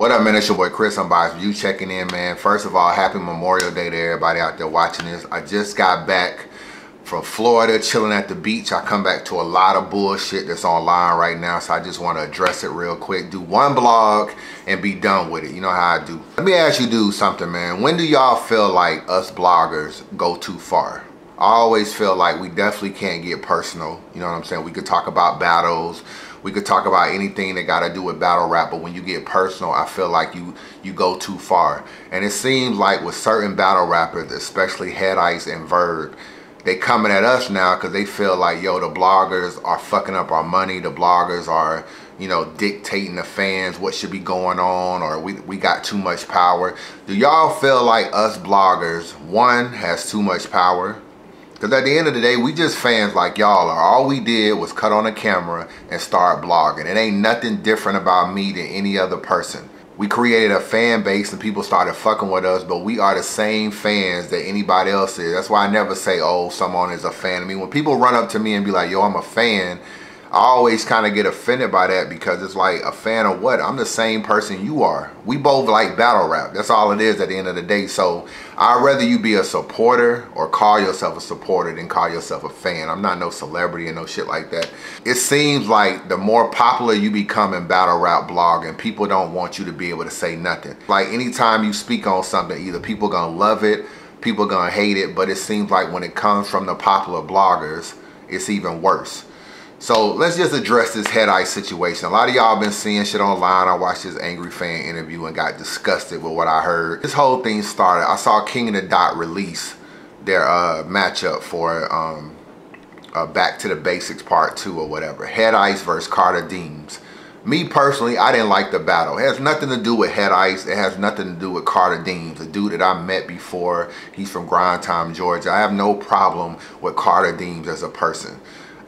What up, man? It's your boy Chris. Unbias. You checking in, man. First of all, happy Memorial Day to everybody out there watching this. I just got back from Florida, chilling at the beach. I come back to a lot of bullshit that's online right now, so I just want to address it real quick. Do one blog and be done with it. You know how I do. Let me ask you dudes something, man. When do y'all feel like us bloggers go too far? I always feel like we definitely can't get personal. You know what I'm saying? We could talk about battles. We could talk about anything that got to do with battle rap, but when you get personal, I feel like you go too far. And it seems like with certain battle rappers, especially Head Ice and Verb, they coming at us now because they feel like, yo, the bloggers are fucking up our money. The bloggers are, you know, dictating the fans what should be going on, or we got too much power. Do y'all feel like us bloggers, one, has too much power? Because at the end of the day, we just fans like y'all are. All we did was cut on a camera and start blogging. It ain't nothing different about me than any other person. We created a fan base and people started fucking with us, but we are the same fans that anybody else is. That's why I never say, oh, someone is a fan of me. When people run up to me and be like, yo, I'm a fan, I always kind of get offended by that, because it's like, a fan of what? I'm the same person you are. We both like battle rap. That's all it is at the end of the day. So I'd rather you be a supporter or call yourself a supporter than call yourself a fan. I'm not no celebrity and no shit like that. It seems like the more popular you become in battle rap blogging, people don't want you to be able to say nothing. Like anytime you speak on something, either people gonna love it, people gonna hate it, but it seems like when it comes from the popular bloggers, it's even worse. So let's just address this Head Ice situation. A lot of y'all been seeing shit online. I watched this Angryfan interview and got disgusted with what I heard. This whole thing started, I saw King of the Dot release their matchup for Back to the Basics Part 2 or whatever. Head Ice versus Carter Deems. Me personally, I didn't like the battle. It has nothing to do with Head Ice. It has nothing to do with Carter Deems, a dude that I met before. He's from Grind Time, Georgia. I have no problem with Carter Deems as a person.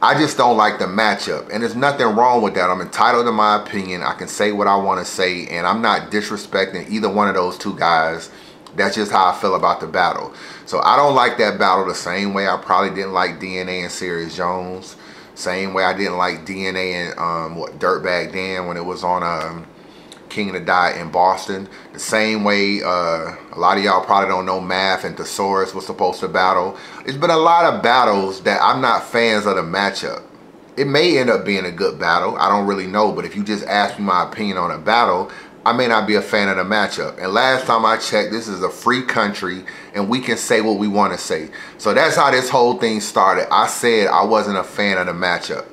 I just don't like the matchup, and there's nothing wrong with that. I'm entitled to my opinion. I can say what I want to say, and I'm not disrespecting either one of those two guys. That's just how I feel about the battle. So I don't like that battle the same way I probably didn't like DNA and Serious Jones. Same way I didn't like DNA and Dirtbag Dan when it was on King of the Dot in Boston. The same way a lot of y'all probably don't know Math and Thesaurus was supposed to battle. It's been a lot of battles that I'm not fans of the matchup. It may end up being a good battle. I don't really know, but if you just ask me my opinion on a battle, I may not be a fan of the matchup. And last time I checked, this is a free country and we can say what we want to say. So that's how this whole thing started. I said I wasn't a fan of the matchup.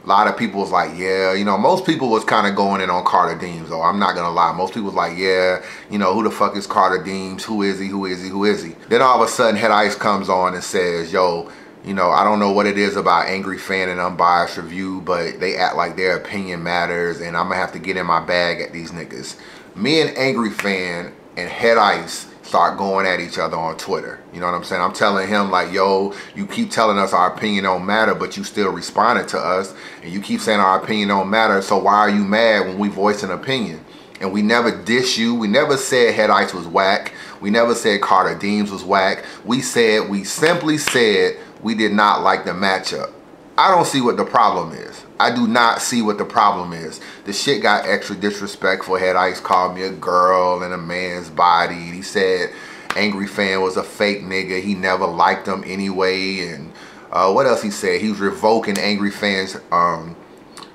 A lot of people was like, yeah, you know, most people was kind of going in on Carter Deems, though. I'm not going to lie. Most people was like, yeah, you know, who the fuck is Carter Deems? Who is he? Who is he? Who is he? Then all of a sudden, Head Ice comes on and says, yo, you know, I don't know what it is about Angryfan and Unbiased Review, but they act like their opinion matters, and I'm going to have to get in my bag at these niggas. Me and Angryfan and Head Ice start going at each other on Twitter. You know what I'm saying? I'm telling him like, yo, you keep telling us our opinion don't matter, but you still responded to us, and you keep saying our opinion don't matter, so why are you mad when we voice an opinion? And we never dish you. We never said Head Ice was whack. We never said Carter Deems was whack. We simply said we did not like the matchup. I don't see what the problem is. I do not see what the problem is. The shit got extra disrespectful. Head Ice called me a girl in a man's body. He said Angryfan was a fake nigga. He never liked him anyway. And what else he said? He was revoking Angryfan's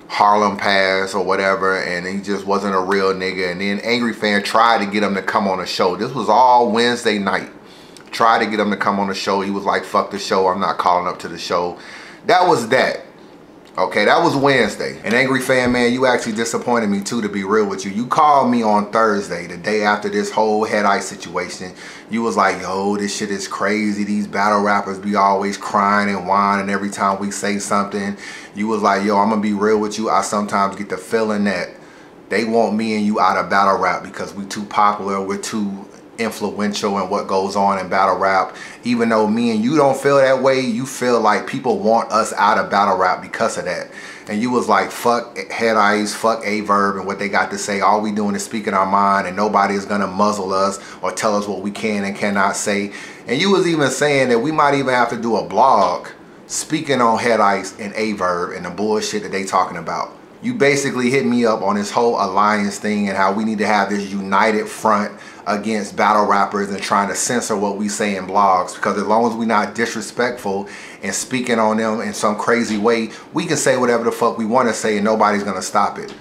Harlem Pass or whatever, and he just wasn't a real nigga. And then Angryfan tried to get him to come on the show. This was all Wednesday night. Tried to get him to come on the show. He was like, fuck the show. I'm not calling up to the show. That was that. Okay, that was Wednesday. And Angryfan, man, you actually disappointed me too, to be real with you. You called me on Thursday, the day after this whole Head Ice situation. You was like, yo, this shit is crazy. These battle rappers be always crying and whining every time we say something. You was like, yo, I'm gonna be real with you. I sometimes get the feeling that they want me and you out of battle rap because we too popular, we're too influential in what goes on in battle rap. Even though me and you don't feel that way, you feel like people want us out of battle rap because of that. And you was like, fuck Head Ice, fuck Ayeverb and what they got to say. All we doing is speaking our mind, and nobody is gonna muzzle us or tell us what we can and cannot say. And you was even saying that we might even have to do a blog speaking on Head Ice and Ayeverb and the bullshit that they talking about. You basically hit me up on this whole alliance thing and how we need to have this united front against battle rappers and trying to censor what we say in blogs, because as long as we're not disrespectful and speaking on them in some crazy way, we can say whatever the fuck we want to say and nobody's gonna stop it.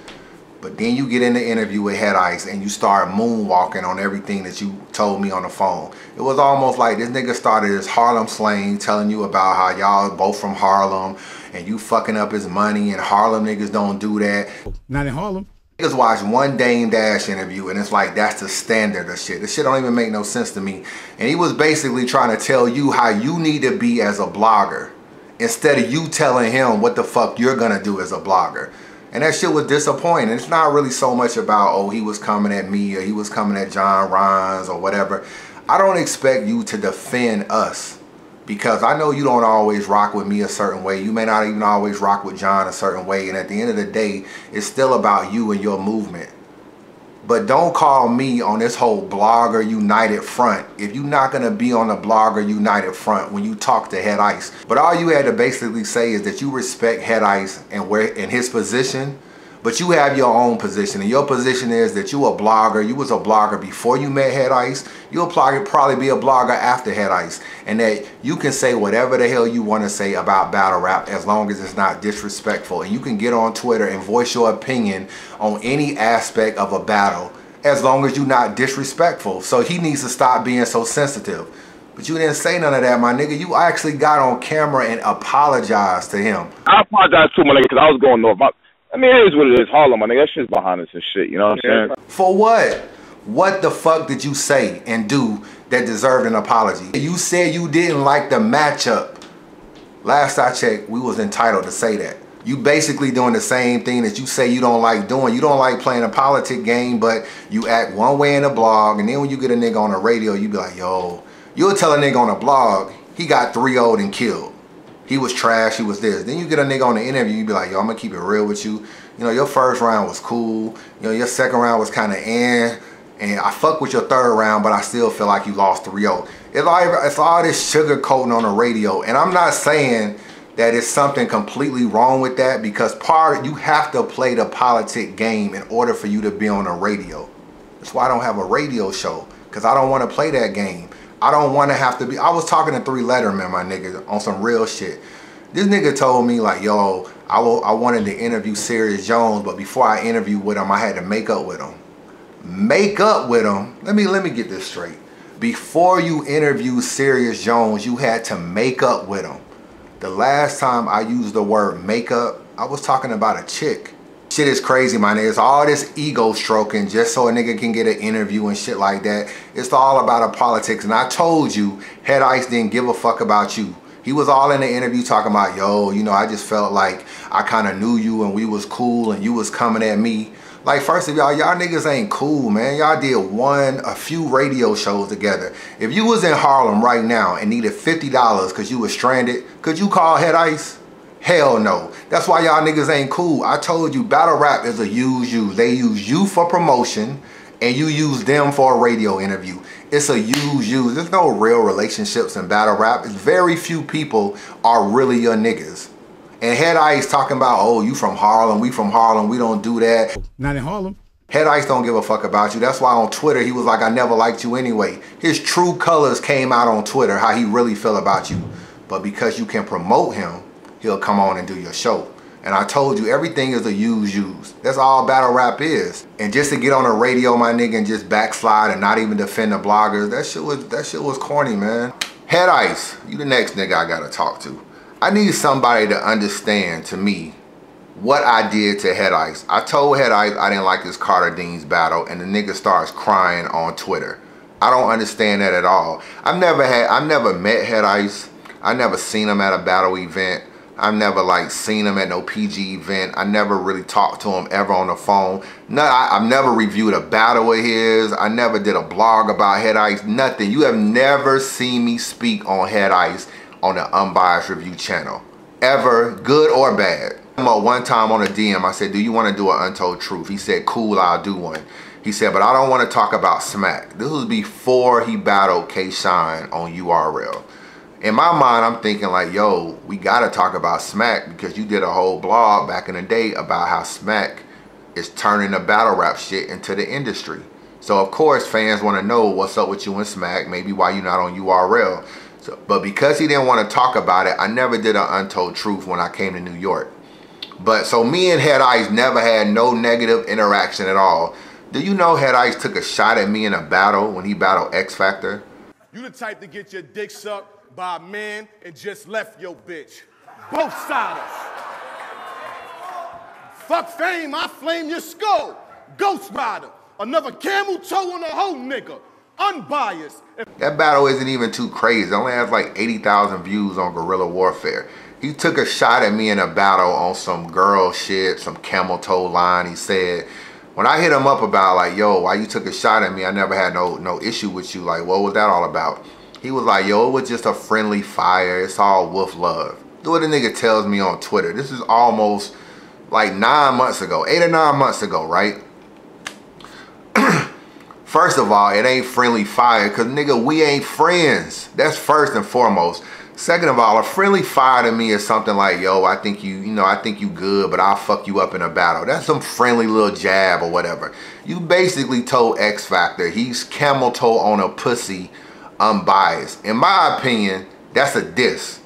But then you get in the interview with Head Ice and you start moonwalking on everything that you told me on the phone. It was almost like this nigga started his Harlem slang telling you about how y'all both from Harlem and you fucking up his money and Harlem niggas don't do that. Not in Harlem. Niggas watch one Dame Dash interview and it's like that's the standard of shit. This shit don't even make no sense to me. And he was basically trying to tell you how you need to be as a blogger instead of you telling him what the fuck you're gonna do as a blogger. And that shit was disappointing. It's not really so much about, oh, he was coming at me or he was coming at John Rhines or whatever. I don't expect you to defend us because I know you don't always rock with me a certain way. You may not even always rock with John a certain way. And at the end of the day, it's still about you and your movement. But don't call me on this whole Blogger United front if you're not going to be on the Blogger United front when you talk to Head Ice. But all you had to basically say is that you respect Head Ice and where in his position, but you have your own position. And your position is that you a blogger. You was a blogger before you met Head Ice. You'll probably be a blogger after Head Ice. And that you can say whatever the hell you want to say about battle rap as long as it's not disrespectful. And you can get on Twitter and voice your opinion on any aspect of a battle as long as you're not disrespectful. So he needs to stop being so sensitive. But you didn't say none of that, my nigga. You actually got on camera and apologized to him. I apologize to my nigga because I was going north. I mean, it is what it is. Harlem, my nigga. That shit's behind us and shit. You know what I'm saying? For what? What the fuck did you say and do that deserved an apology? You said you didn't like the matchup. Last I checked, we was entitled to say that. You basically doing the same thing that you say you don't like doing. You don't like playing a politic game, but you act one way in a blog, and then when you get a nigga on the radio, you be like, yo, you'll tell a nigga on a blog, he got 3-0'd and killed. He was trash, he was this. Then you get a nigga on the interview, you be like, yo, I'm gonna keep it real with you. You know, your first round was cool. You know, your second round was kind of and I fuck with your third round, but I still feel like you lost 3-0. It's all this sugarcoating on the radio. And I'm not saying that it's something completely wrong with that, because you have to play the politic game in order for you to be on the radio. That's why I don't have a radio show, because I don't want to play that game. I don't want to have to be. I was talking to 3 Letterman, my nigga, on some real shit. This nigga told me like, yo, I wanted to interview Serious Jones, but before I interviewed with him, I had to make up with him. Make up with him? Let me get this straight. Before you interviewed Serious Jones, you had to make up with him. The last time I used the word makeup, I was talking about a chick. Shit is crazy, my nigga. It's all this ego stroking just so a nigga can get an interview and shit like that. It's all about a politics. And I told you, Head Ice didn't give a fuck about you. He was all in the interview talking about, yo, you know, I just felt like I kind of knew you and we was cool and you was coming at me. Like, first of y'all niggas ain't cool, man. Y'all did a few radio shows together. If you was in Harlem right now and needed $50 because you was stranded, could you call Head Ice? Hell no. That's why y'all niggas ain't cool. I told you, battle rap is a use. They use you for promotion and you use them for a radio interview. It's a use. There's no real relationships in battle rap. It's very few people are really your niggas. And Head Ice talking about, oh, you from Harlem, we from Harlem, we don't do that. Not in Harlem. Head Ice don't give a fuck about you. That's why on Twitter he was like, I never liked you anyway. His true colors came out on Twitter, how he really feel about you. But because you can promote him, he'll come on and do your show. And I told you, everything is a use. That's all battle rap is. And just to get on the radio, my nigga, and just backslide and not even defend the bloggers, that shit was corny, man. Head Ice, you the next nigga I gotta talk to. I need somebody to understand to me what I did to Head Ice. I told Head Ice I didn't like this Carter Dean's battle, and the nigga starts crying on Twitter. I don't understand that at all. I've never met Head Ice. I never seen him at a battle event. I've never like seen him at no PG event. I never really talked to him ever on the phone. No, I've never reviewed a battle of his. I never did a blog about Head Ice, nothing. You have never seen me speak on Head Ice on the Unbiased Review channel. Ever, good or bad. One time on a DM, I said, do you want to do an Untold Truth? He said, cool, I'll do one. He said, but I don't want to talk about smack. This was before he battled K-Shine on URL. In my mind, I'm thinking like, yo, we gotta talk about Smack because you did a whole blog back in the day about how Smack is turning the battle rap shit into the industry. So of course fans want to know what's up with you and Smack, maybe why you're not on URL. So, but because he didn't want to talk about it, I never did an Untold Truth when I came to New York. But so me and Head Ice never had no negative interaction at all. Do you know Head Ice took a shot at me in a battle when he battled X Factor? You the type to get your dick sucked by a man and just left your bitch. Both sides. Fuck fame, I flame your skull. Ghost Rider, another camel toe on a whole nigga. Unbiased. That battle isn't even too crazy. It only has like 80,000 views on Guerrilla Warfare. He took a shot at me in a battle on some girl shit, some camel toe line. He said, when I hit him up about like, yo, why you took a shot at me? I never had no issue with you. Like, what was that all about? He was like, yo, it was just a friendly fire. It's all wolf love. Do what the nigga tells me on Twitter. This is almost like 9 months ago, 8 or 9 months ago, right? First of all, it ain't friendly fire because nigga, we ain't friends. That's first and foremost. Second of all, a friendly fire to me is something like, yo, I think I think you good, but I'll fuck you up in a battle. That's some friendly little jab or whatever. You basically told X Factor he's camel toe on a pussy, unbiased. In my opinion, that's a diss.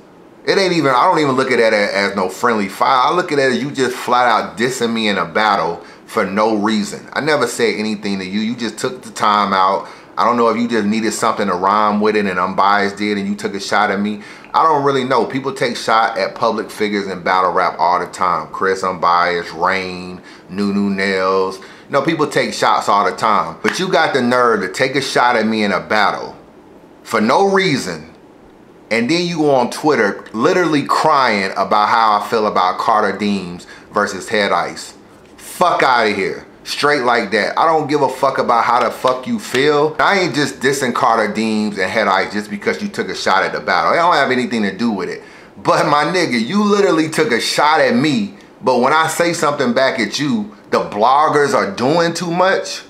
It ain't even, I don't even look at that as no friendly fire. I look at it as you just flat out dissing me in a battle for no reason. I never said anything to you. You just took the time out. I don't know if you just needed something to rhyme with it and Unbiased did and you took a shot at me. I don't really know. People take shot at public figures in battle rap all the time. Chris Unbiased, Rain, Nunu Nails. You know, people take shots all the time. But you got the nerve to take a shot at me in a battle for no reason. And then you go on Twitter literally crying about how I feel about Carter Deems versus Head Ice. Fuck out of here. Straight like that. I don't give a fuck about how the fuck you feel. I ain't just dissing Carter Deems and Head Ice just because you took a shot at the battle. It don't have anything to do with it. But my nigga, you literally took a shot at me, but when I say something back at you, the bloggers are doing too much.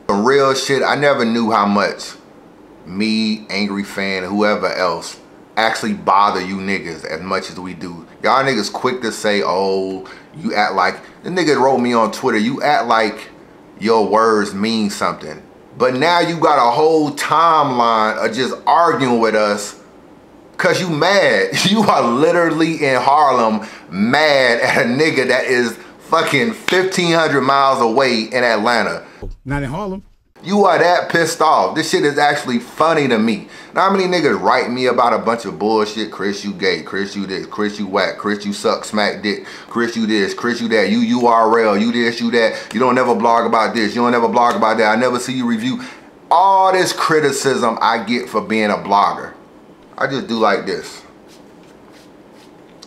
Some real shit, I never knew how much me, Angryfan, whoever else actually bother you niggas as much as we do. Y'all niggas quick to say, oh, you act like, the nigga wrote me on Twitter, you act like your words mean something. But now you got a whole timeline of just arguing with us cause you mad. You are literally in Harlem mad at a nigga that is fucking 1,500 miles away in Atlanta. Not in Harlem. You are that pissed off. This shit is actually funny to me. Now how many niggas write me about a bunch of bullshit? Chris, you gay. Chris, you this. Chris, you whack. Chris, you suck smack dick. Chris, you this. Chris, you that. You URL. You this, you that. You don't never blog about this. You don't never blog about that. I never see you review. All this criticism I get for being a blogger. I just do like this.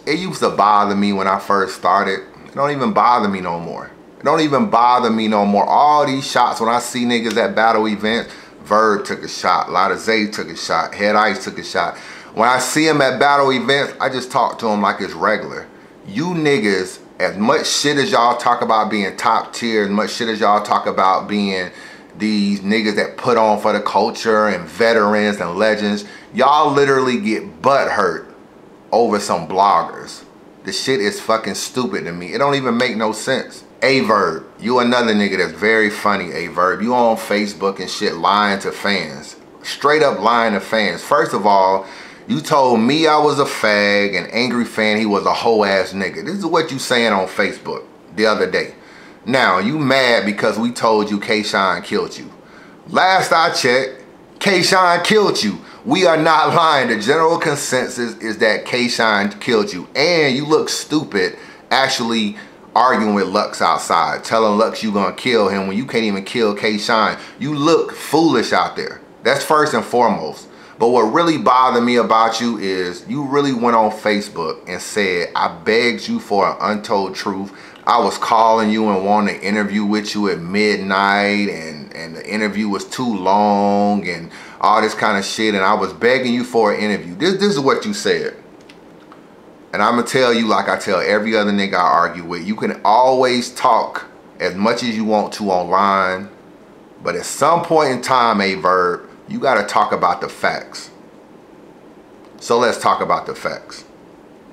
It used to bother me when I first started. It don't even bother me no more. It don't even bother me no more. All these shots when I see niggas at battle events, Verb took a shot, Lotta Zay took a shot, Head Ice took a shot. When I see him at battle events, I just talk to him like it's regular. You niggas, as much shit as y'all talk about being top tier, as much shit as y'all talk about being these niggas that put on for the culture and veterans and legends, y'all literally get butt hurt over some bloggers. The shit is fucking stupid to me. It don't even make no sense. A-Verb, you another nigga that's very funny, A-Verb. You on Facebook and shit lying to fans. Straight up lying to fans. First of all, you told me I was a fag and Angryfan he was a hoe ass nigga. This is what you saying on Facebook the other day. Now, you mad because we told you K-Shine killed you. Last I checked, K-Shine killed you. We are not lying. The general consensus is that K-Shine killed you. And you look stupid actually arguing with Lux outside, telling Lux you gonna kill him when you can't even kill K-Shine. You look foolish out there. That's first and foremost. But what really bothered me about you is you really went on Facebook and said, I begged you for an untold truth. I was calling you and wanting to interview with you at midnight and the interview was too long and all this kind of shit and I was begging you for an interview. This is what you said. And I'm going to tell you like I tell every other nigga I argue with. You can always talk as much as you want to online. But at some point in time, A-Verb, you gotta talk about the facts. So let's talk about the facts.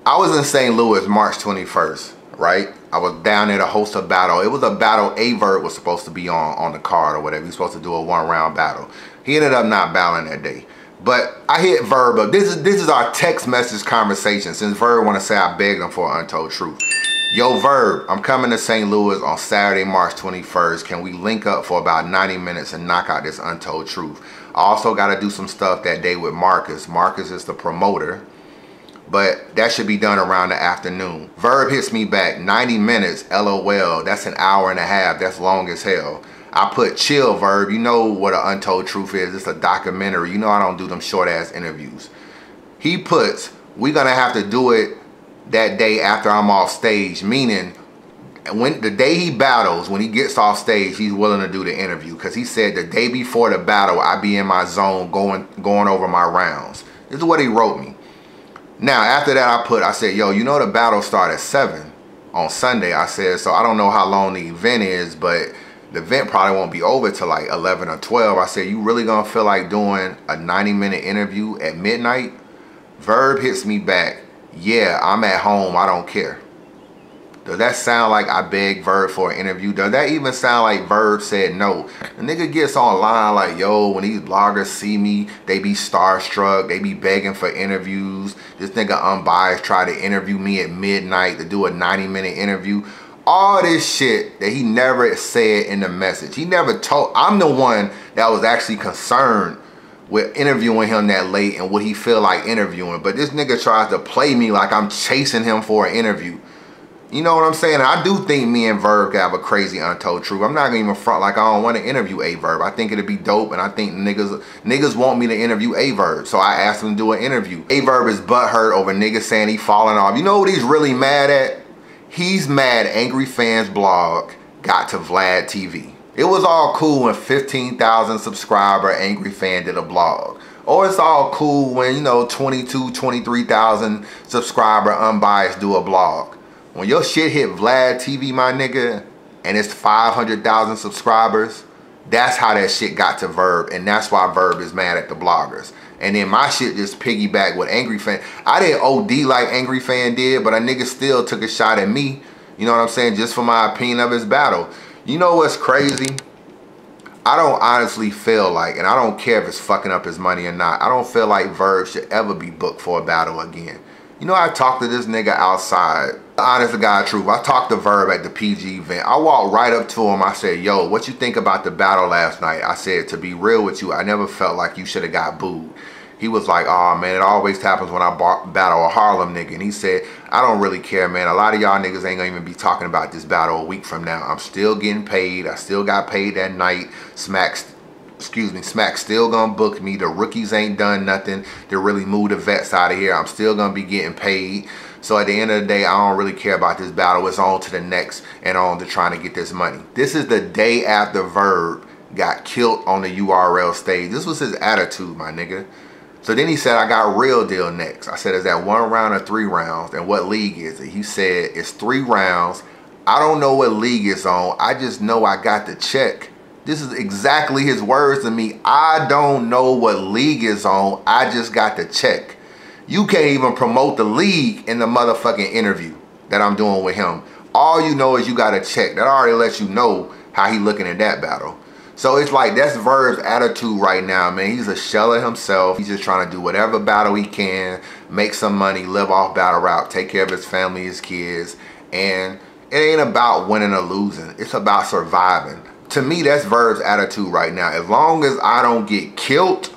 I was in St. Louis March 21st, right? I was down there to host a battle. It was a battle A-Verb was supposed to be on the card or whatever. He was supposed to do a 1-round battle. He ended up not battling that day. But I hit Verb up. This is our text message conversation, since Verb want to say I begged him for Untold Truth. Yo, Verb, I'm coming to St. Louis on Saturday, March 21st. Can we link up for about 90 minutes and knock out this Untold Truth? I also got to do some stuff that day with Marcus. Marcus is the promoter, but that should be done around the afternoon. Verb hits me back, 90 minutes, LOL. That's an hour and a half. That's long as hell. I put chill, Verb. You know what an Untold Truth is. It's a documentary. You know I don't do them short ass interviews. He puts, we gonna have to do it that day after I'm off stage, meaning when the day he battles, when he gets off stage, he's willing to do the interview, because he said the day before the battle, I be in my zone going over my rounds. This is what he wrote me. Now, after that, I said, yo, you know the battle start at 7 on Sunday. I said, so I don't know how long the event is, but the event probably won't be over till like 11 or 12. I said, you really gonna feel like doing a 90-minute interview at midnight? Verb hits me back, yeah, I'm at home, I don't care. Does that sound like I begged Verb for an interview? Does that even sound like Verb said no? The nigga gets online like, yo, when these bloggers see me, they be starstruck, they be begging for interviews. This nigga Unbias tried to interview me at midnight to do a 90-minute interview. All this shit that he never said in the message. He never told. I'm the one that was actually concerned with interviewing him that late and what he feel like interviewing. But this nigga tries to play me like I'm chasing him for an interview. You know what I'm saying? I do think me and Verb have a crazy Untold Truth. I'm not gonna even front like I don't want to interview A-Verb. I think it'd be dope, and I think niggas want me to interview A-Verb. So I asked him to do an interview. A-Verb is butthurt over niggas saying he falling off. You know what he's really mad at? He's mad Angryfan's blog got to Vlad TV. It was all cool when 15,000 subscriber Angryfan did a blog. Or it's all cool when, you know, 22, 23,000 subscriber Unbiased do a blog. When your shit hit Vlad TV, my nigga, and it's 500,000 subscribers, that's how that shit got to Verb, and that's why Verb is mad at the bloggers. And then my shit just piggyback with Angryfan. I didn't OD like Angryfan did, but a nigga still took a shot at me, you know what I'm saying, just for my opinion of his battle. You know what's crazy? I don't honestly feel like, and I don't care if it's fucking up his money or not, I don't feel like Verb should ever be booked for a battle again. You know, I talked to this nigga outside. Honest to God truth, I talked to Verb at the PG event. I walked right up to him. I said, yo, what you think about the battle last night? I said, to be real with you, I never felt like you should have got booed. He was like, oh man, it always happens when I battle a Harlem nigga. And he said, I don't really care, man. A lot of y'all niggas ain't gonna even be talking about this battle a week from now. I'm still getting paid. I still got paid that night. Smack's still gonna book me. The rookies ain't done nothing to really move the vets out of here. I'm still gonna be getting paid. So at the end of the day, I don't really care about this battle. It's on to the next and on to trying to get this money. This is the day after Verb got killed on the URL stage. This was his attitude, my nigga. So then he said, I got Real Deal next. I said, is that 1 round or 3 rounds? And what league is it? He said, it's 3 rounds. I don't know what league it's on. I just know I got the check. This is exactly his words to me. I don't know what league it's on. I just got the check. You can't even promote the league in the motherfucking interview that I'm doing with him. All you know is you got a check. That already lets you know how he looking at that battle. So it's like, that's Verb's attitude right now, man. He's a shell of himself. He's just trying to do whatever battle he can, make some money, live off battle rap, take care of his family, his kids. And it ain't about winning or losing. It's about surviving. To me, that's Verb's attitude right now. As long as I don't get killed,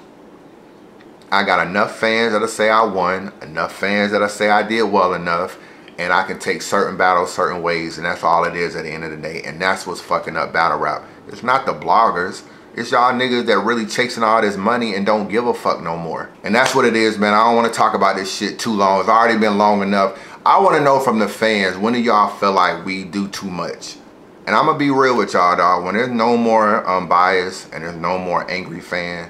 I got enough fans that'll say I won, enough fans that'll say I did well enough, and I can take certain battles certain ways, and that's all it is at the end of the day. And that's what's fucking up battle rap. It's not the bloggers. It's y'all niggas that really chasing all this money and don't give a fuck no more. And that's what it is, man. I don't want to talk about this shit too long. It's already been long enough. I want to know from the fans, when do y'all feel like we do too much? And I'm going to be real with y'all, dog. When there's no more Unbias and there's no more Angryfan,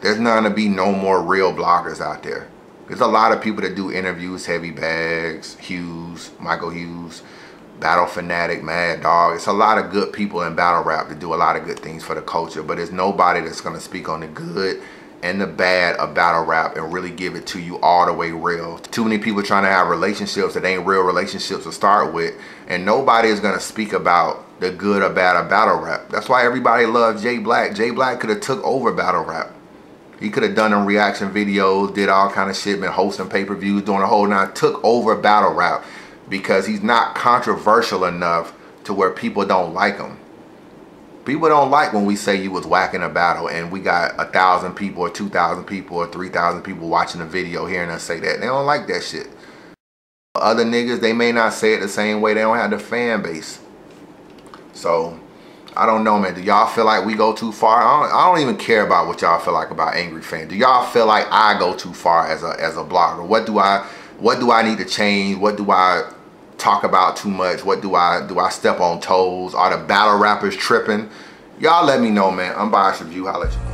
there's not going to be no more real bloggers out there. There's a lot of people that do interviews, Heavy Bags, Hughes, Michael Hughes. Battle Fanatic, Mad Dog. It's a lot of good people in battle rap that do a lot of good things for the culture, but there's nobody that's gonna speak on the good and the bad of battle rap and really give it to you all the way real. Too many people trying to have relationships that ain't real relationships to start with, and nobody is gonna speak about the good or bad of battle rap. That's why everybody loves Jay Black. Jay Black could have took over battle rap. He could have done them reaction videos, did all kind of shit, been hosting pay-per-views, doing a whole nine, took over battle rap because he's not controversial enough to where people don't like him. People don't like when we say you was whacking a battle and we got 1,000 people or 2,000 people or 3,000 people watching the video hearing us say that. They don't like that shit. Other niggas, they may not say it the same way. They don't have the fan base. So, I don't know, man. Do y'all feel like we go too far? I don't even care about what y'all feel like about Angryfan. Do y'all feel like I go too far as a blogger? What do I need to change? What do I talk about too much? What do I step on toes? Are the battle rappers tripping? Y'all let me know, man. Unbiased review. Holla at you.